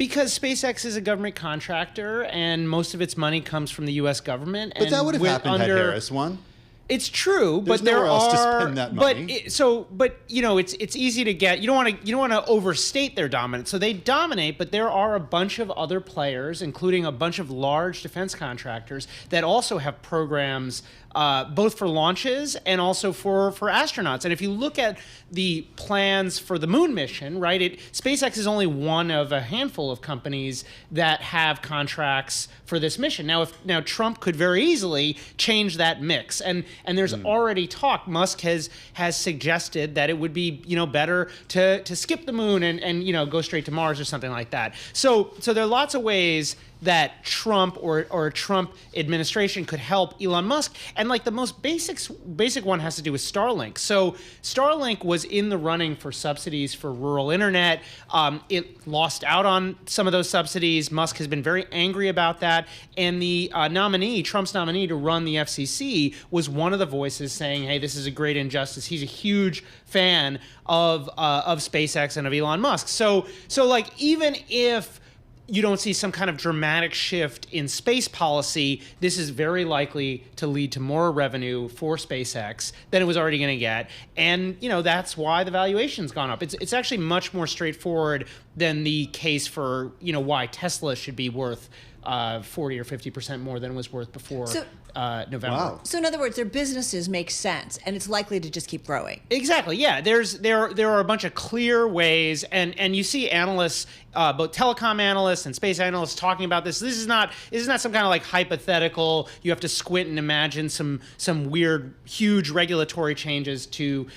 Because SpaceX is a government contractor, and most of its money comes from the U.S. government. But that would have happened had Harris won. It's true, There's but there nowhere else are. to spend that money. But it's easy to get. You don't want to overstate their dominance. So they dominate, but there are a bunch of other players, including a bunch of large defense contractors that also have programs, both for launches and also for astronauts. And if you look at the plans for the moon mission, right? SpaceX is only one of a handful of companies that have contracts for this mission. Now, Trump could very easily change that mix, and there's already talk. Musk has suggested that it would be better to skip the moon and go straight to Mars or something like that. So there are lots of ways that Trump or a Trump administration could help Elon Musk. And like the most basic one has to do with Starlink. So Starlink was in the running for subsidies for rural internet. It lost out on some of those subsidies. Musk has been very angry about that. And the Trump's nominee to run the FCC was one of the voices saying, hey, this is a great injustice. He's a huge fan of SpaceX and of Elon Musk. So like, even if you don't see some kind of dramatic shift in space policy, this is very likely to lead to more revenue for SpaceX than it was already going to get. And, that's why the valuation's gone up. It's actually much more straightforward than the case for, why Tesla should be worth 40 or 50% more than it was worth before November. Wow. So in other words, their businesses make sense, and it's likely to just keep growing. Exactly. Yeah. There are a bunch of clear ways, and you see analysts, both telecom analysts and space analysts, talking about this. This is not some kind of like hypothetical. You have to squint and imagine some weird, huge regulatory changes to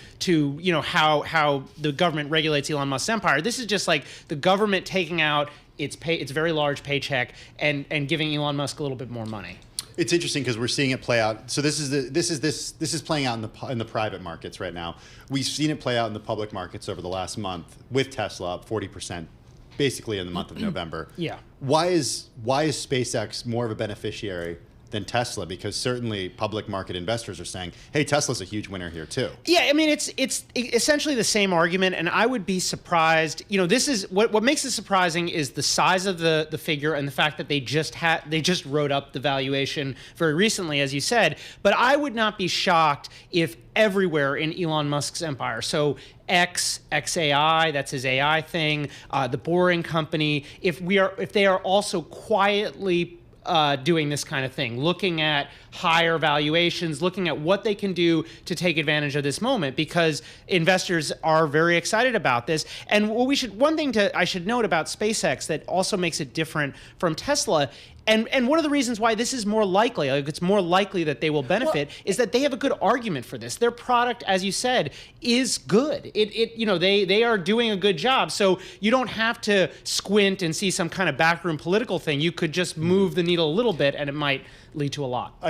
how the government regulates Elon Musk's empire. This is just like the government taking out its very large paycheck and giving Elon Musk a little bit more money. It's interesting because we're seeing it play out. So this is playing out in the private markets right now. We've seen it play out in the public markets over the last month with Tesla up 40%, basically in the month of November. Yeah. Why is SpaceX more of a beneficiary than Tesla? Because certainly public market investors are saying, hey, Tesla's a huge winner here too. Yeah, I mean, it's essentially the same argument, and I would be surprised. This is what makes it surprising is the size of the figure and the fact that they just wrote up the valuation very recently, as you said. But I would not be shocked if everywhere in Elon Musk's empire, so XAI, that's his AI thing, the Boring Company, if they are also quietly doing this kind of thing, looking at higher valuations, looking at what they can do to take advantage of this moment, because investors are very excited about this. And one thing I should note about SpaceX that also makes it different from Tesla, and one of the reasons why this is more likely, it's more likely that they will benefit, is that they have a good argument for this. Their product, as you said, is good. They are doing a good job. So you don't have to squint and see some kind of backroom political thing. You could just move the needle a little bit, and it might lead to a lot.